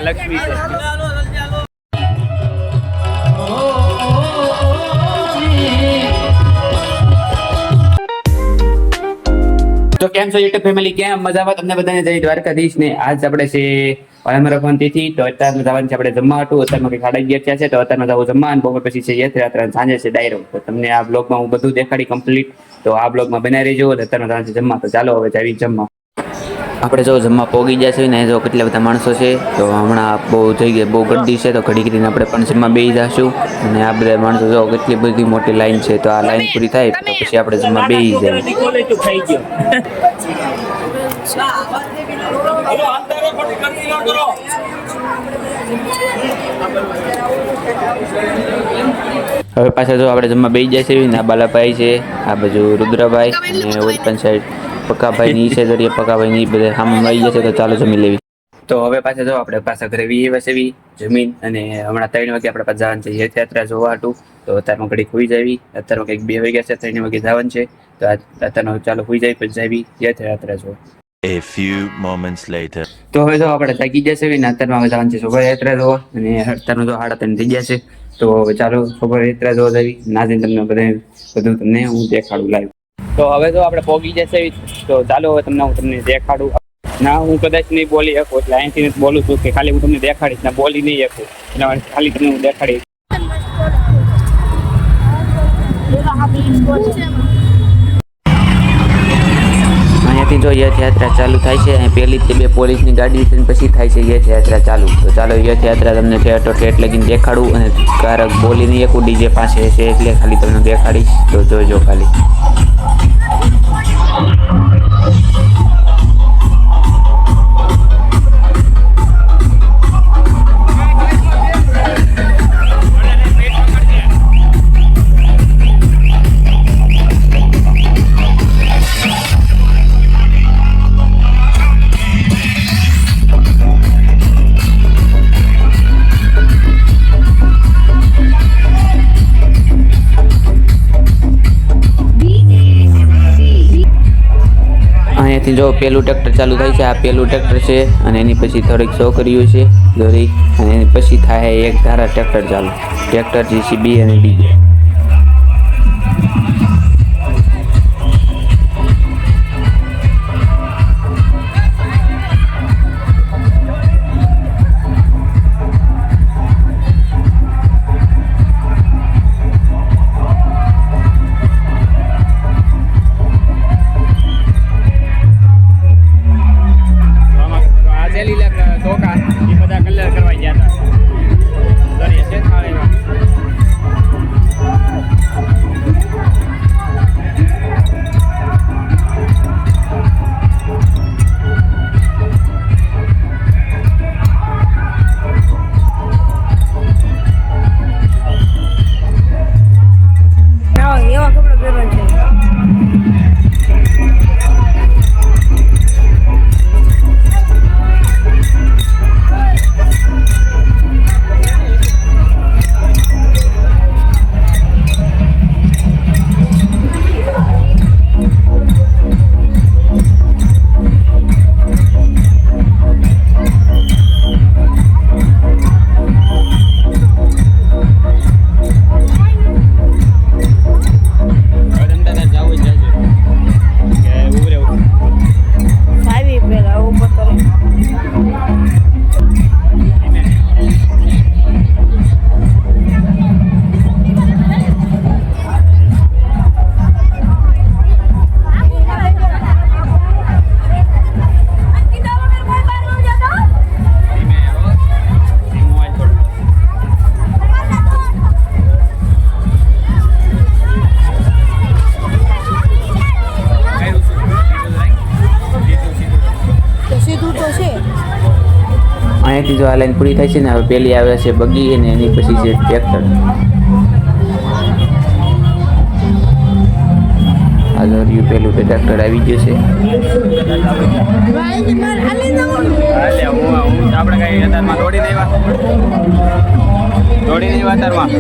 લક્ષ્મી છે. તો કેમ છો યુટ્યુબ ફેમિલી, કેમ મજામાં? તમને બધાને જય દ્વારકાધીશ ને આજ આપણે છે વાળામાં તિથિ. તો અત્યારમાં જવાનું છે આપણે જમવા હતું. અત્યારમાં કંઈક 11:30 થયા છે તો અત્યારમાં જવું જમવા, અને બપોર પછી છે યાત્રા, સાંજે છે ડાયરો. તો તમને આ બ્લોગમાં હું બધું દેખાડી કમ્પ્લીટ. તો આ બ્લોગમાં બનાવી રહેજો. અત્યારમાં જવાનું છે જમવા. તો ચાલો હવે જાવી જમવા. આપણે જો જમવા પોગી જશે ને, જો કેટલા બધા માણસો છે. તો હમણાં બહુ જગ્યાએ બહુ ગરદી છે, તો ઘડી ઘડીને આપણે પણ જમવા બેસી જશું. અને આ બધા માણસો જો કેટલી બધી મોટી લાઈન છે. તો આ લાઈન પૂરી થાય તો પછી આપણે જમવા બેસી જાય. હવે પાછા જો આપણે જમવા બેસી જાય છે ને, આ બાલાભાઈ છે, આ બાજુ રુદ્રભાઈ, અને ઓલી પણ સાઈડ પક્કાભાઈ ની છે, દરિયા પક્કાભાઈ ની બધા સામે મળી જશે. તો ચાલો જમી લેવી. તો હવે પાછા જો આપણે પાછા ઘરે વસેવી જમીન, અને હમણાં 3 વાગે આપણે પાછા જવાનું છે યાત્રા જોવા હતું. તો અત્યારમાં ઘડી ખોઈ જાવી. અત્યારમાં કંઈક 2 વાગ્યા છે, 3 વાગે જવાનું છે. તો અત્યારમાં ચાલો ખોઈ જાય પછી જાવી યાત્રા જોવા. A few moments later. તો હવે જો આપણે થાકી જશે ને, અત્યારમાં હવે જવાનું છે શોભાયાત્રા જોવા, અને અત્યારનો જો 3:30 થઈ ગયા છે. તો હવે ચાલો શોભાયાત્રા જોવા જાવી. નાજીને તમને બધું તમને હું દેખાડું લાઈવ. તો હવે જો આપણે પોગી જશે, તો ચાલો હવે હું તમને દેખાડું. ના, હું કદાચ નહીં બોલી શકું, એટલે અહીંથી બોલું છું કે ખાલી હું તમને દેખાડીશ, ના બોલી નહીં શકું, એટલે ખાલી તમને હું દેખાડીશ. અહીંયાથી જો યાત્રા ચાલુ થાય છે. અહીં પહેલી તે 2 પોલીસની ગાડી છે, પછી થાય છે યાત્રા ચાલુ. તો ચાલો યાત્રા તમને ઠેઠ લગીને દેખાડું, અને કારક બોલી નહીં શકું, ડીજે પાસે છે એટલે ખાલી તમને દેખાડીશ. તો જોજો ખાલી. અહીંયાથી જો પેલું ટ્રેક્ટર ચાલુ થાય છે. આ પેલું ટ્રેક્ટર છે, અને એની પછી થોડીક છોકરીઓ છે દોરી, અને એની પછી થાય એક ધારા ટ્રેક્ટર ચાલુ. ટ્રેક્ટર, જીસીબી અને ડીજે. અહીંયાથી જો આ લાઈન પૂરી થાય છે ને, હવે પેલી આવે છે બગી, અને એની પછી છે ટ્રેક્ટર. આ રહ્યું પેલું ટ્રેક્ટર આવી ગયું છે. આપણે કઈ અત્યારમાં દોડી નહીં અત્યારમાં.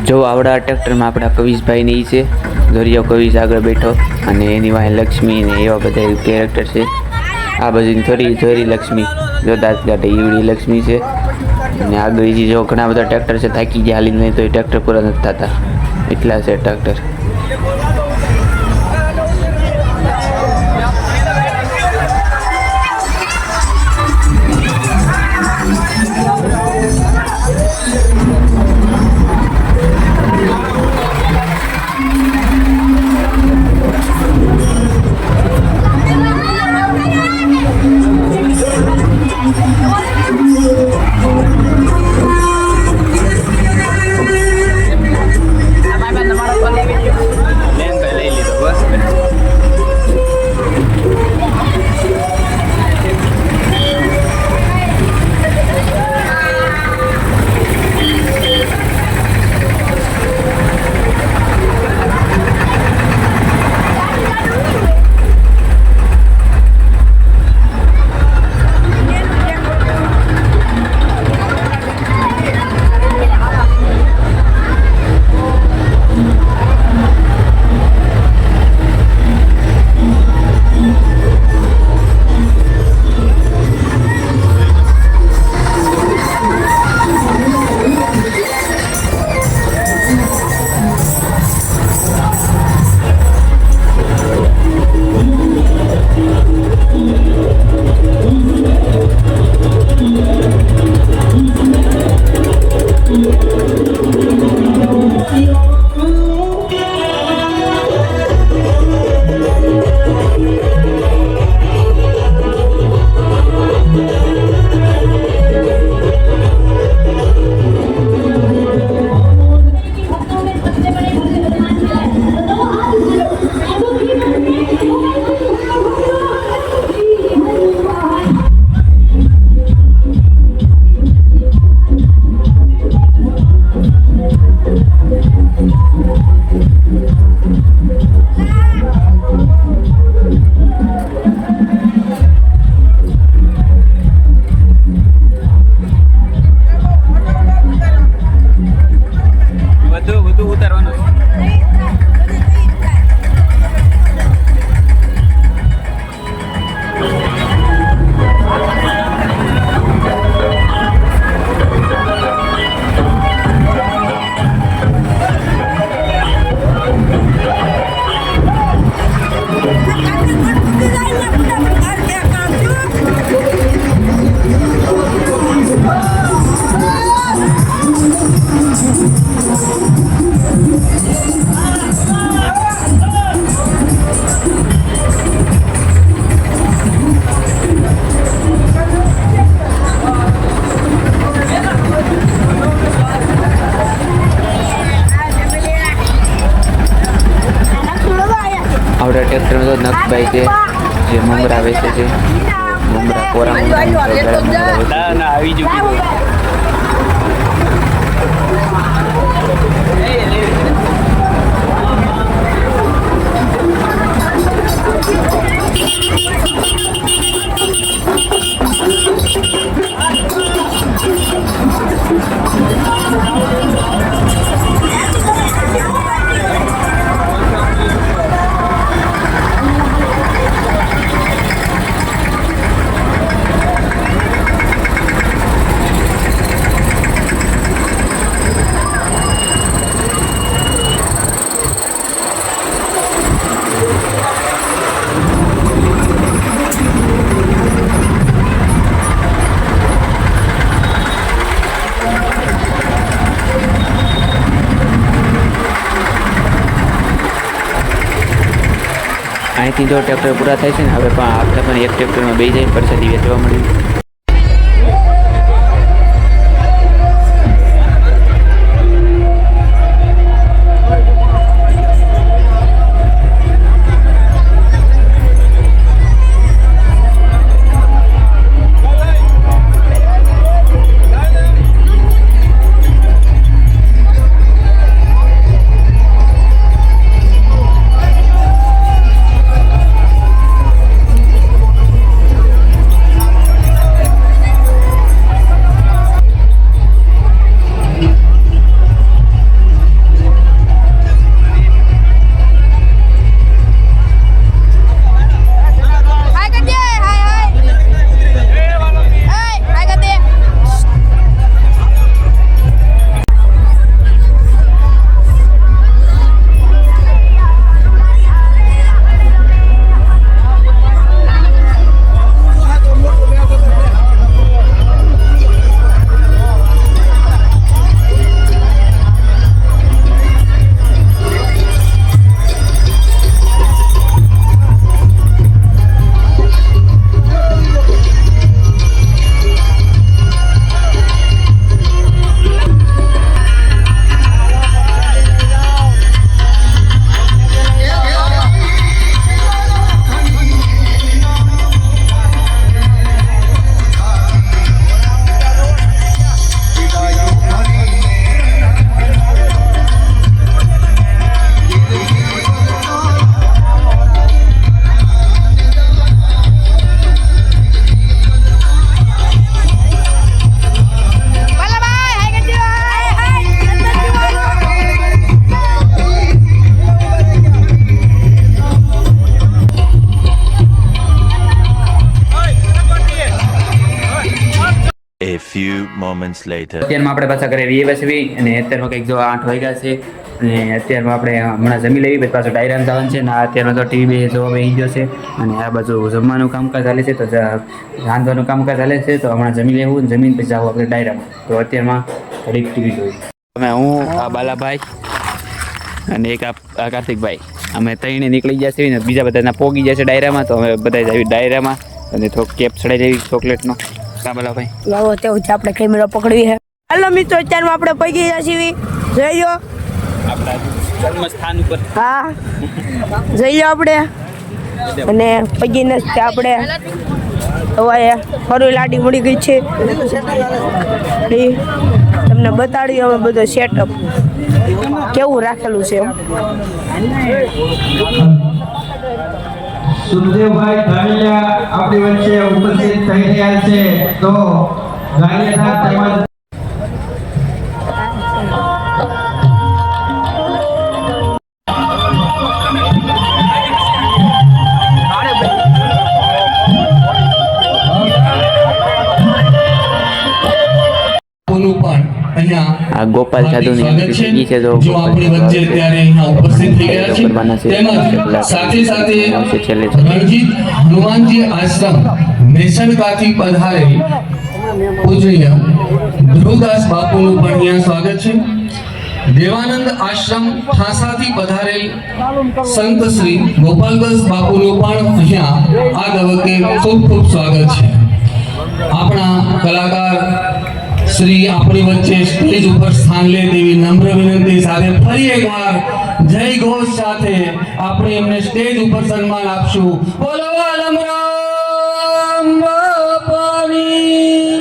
જો આવડા ટ્રેક્ટરમાં આપણા કવિશભાઈ ને ઈ છે, દરિયો કવિશ આગળ બેઠો અને એની વાંહે લક્ષ્મી ને એવા બધા કેરેક્ટર છે. આ બધી ધોરી લક્ષ્મી જો દાંત કાઢે ઈવડી લક્ષ્મી છે. અને આગળ ઈ જો ઘણા બધા ટ્રેક્ટર છે, થાકી ગયા હાલીને નહીં તો એ ટ્રેક્ટર પૂરા નથી થતા એટલા છે ટ્રેક્ટર. આવડા ટ્રેક્ટરમાં તો નખભાઈ છે જે મમરા વેચે છે. મમરા કોરા મમરા આવી ગયું. અહીંથી જો ટ્રેક્ટર પૂરા થાય છે ને હવે પણ આપણે પણ એક ટ્રેક્ટરમાં બે જઈને પ્રસાદી વેચવા મળ્યું. moments later. અત્યારમાં આપણે પાછા ઘરે વીએ બેસવી અને અત્યારમાં કંઈક જો 8 વાગ્યા છે અને અત્યારમાં આપણે હમણાં જમી લેવી પછી પાછું ડાયરામાં જવાનું છે ને અત્યારમાં તો ટીવી જોવા બેસી ગયો છે અને આ બાજુ જમવાનું કામકાજ ચાલે છે તો રાંધવાનું કામકાજ ચાલે છે તો હમણાં જમી લેવું ને જમીન પછી જાવ આપણે ડાયરામાં તો અત્યારમાં ઘડીક ટીવી જોઈ અમે હું આ બાલાભાઈ અને એક આ કાર્તિકભાઈ અમે ત્રણે નીકળી ગયા છીએ ને બીજા બધાના પોગી ગયા છે ડાયરામાં તો અમે બધા આવી ડાયરામાં અને થોડોક કેપ ચડાઈ દેવી ચોકલેટનો કા બાલાભાઈ લાવો તેવું છે આપણે કેમેરો પકડવી છે હાલો મિત્રો અત્યારમાં આપણે પગી ગયા છીએ જઈ લો આપણા જન્મ સ્થાન ઉપર હા જઈ લો આપણે અને પગીને જ આપણે હવે ફરી લાડી મળી ગઈ છે એ તમને બતાડ્યું અમે બધો સેટઅપ કેવું રાખેલું છે સુખદેવભાઈ ધામેલિયા આપણી વચ્ચે ઉપસ્થિત થઈ રહ્યા છે તો ગાયના તેમજ આ ગોપાલ સાધુની ઈ છે જો આપણી વચ્ચે અત્યારે અહીંયા ઉપસ્થિત થઈ ગયા છે તેમજ સાથે સાથે રણજીત હનુમાનજી આશ્રમ મેસણકાથી પધારે પૂજનીય ધ્રુવદાસ બાપુનું પણ અહીંયા સ્વાગત છે દેવાનંદ આશ્રમ ઠાસાથી પધારેલ સંત શ્રી ગોપાલદાસ બાપુનું પણ અહીંયા આ તબક્કે ખૂબ ખૂબ સ્વાગત છે આપણા કલાકાર શ્રી આપણી વચ્ચે સ્ટેજ ઉપર સ્થાન લે તેવી નમ્ર વિનંતી સાથે ફરી એકવાર જય ઘોષ સાથે આપણે એમને સ્ટેજ ઉપર સન્માન આપશું બોલો આલમરામ બાપાની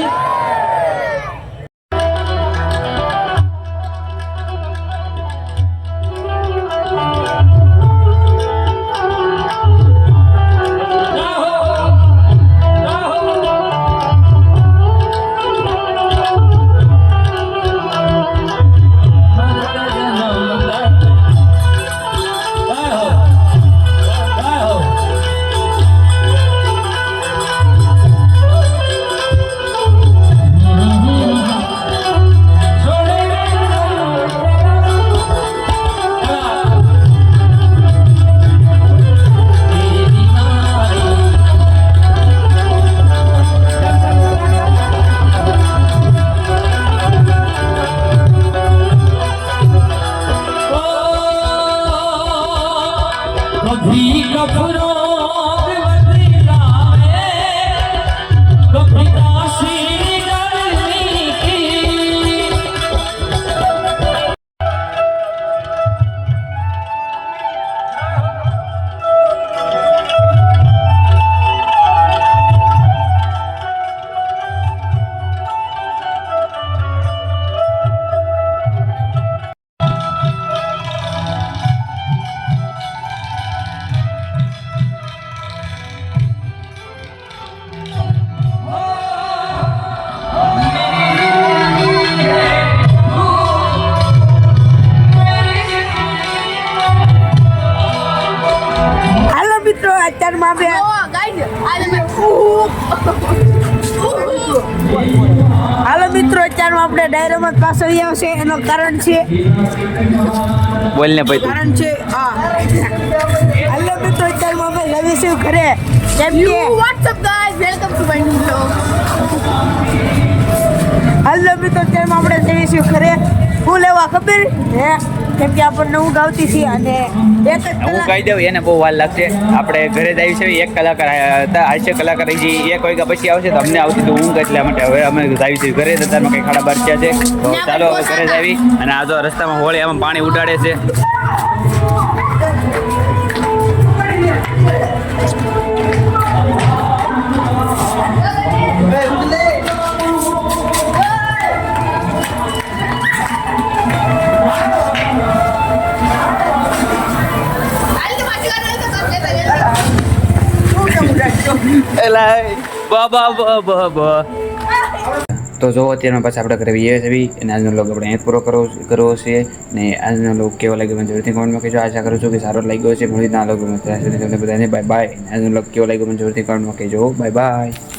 અત્યારમાં હાલો મિત્રો અત્યારમાં આપણે ડાયરામાં પાછળ આવ્યા છે એનો કારણ છે બોલ ને ભાઈ કારણ છે હાલો મિત્રો અત્યારમાં આપણે રવિશિવ ઘરે કેમ કે What's up guys? Welcome to my new vlog. હાલો મિત્રો અત્યારમાં આપણે રવિશિવ ઘરે શું લેવા ખબર હે કેમ કે આપણને ઊંઘ આવતી છે અને એક જ હું કહી દઉં એને બહુ વાર લાગશે આપણે ઘરે જ આવી છે એક કલાકાર હતા હાસ્ય કલાકાર હજી 1 વાગ્યા પછી આવશે તો અમને આવતી તો ઊંઘ એટલા માટે હવે અમે આવી છે ઘરે તો તારમાં કંઈ ખાડા બાર છે તો ચાલો હવે ઘરે જ આવી અને આ જો રસ્તામાં હોળી આમાં પાણી ઉડાડે છે તો જો અત્યારમાં પાછા આપણે ઘરે વીએ આવી અને આજનો લોગ આપણે અહીં પૂરો કરવો છે ને આજનો લોગ કેવો લાગ્યો મને જરૂરથી કોમેન્ટમાં કહેજો આશા કરું છું કે સારો લાગ્યો છે મળી ના લોગમાં ત્યાં સુધી તમને બધાને બાય બાય આજનો લોગ કેવો લાગ્યો મને જરૂરથી કોમેન્ટમાં કહેજો બાય બાય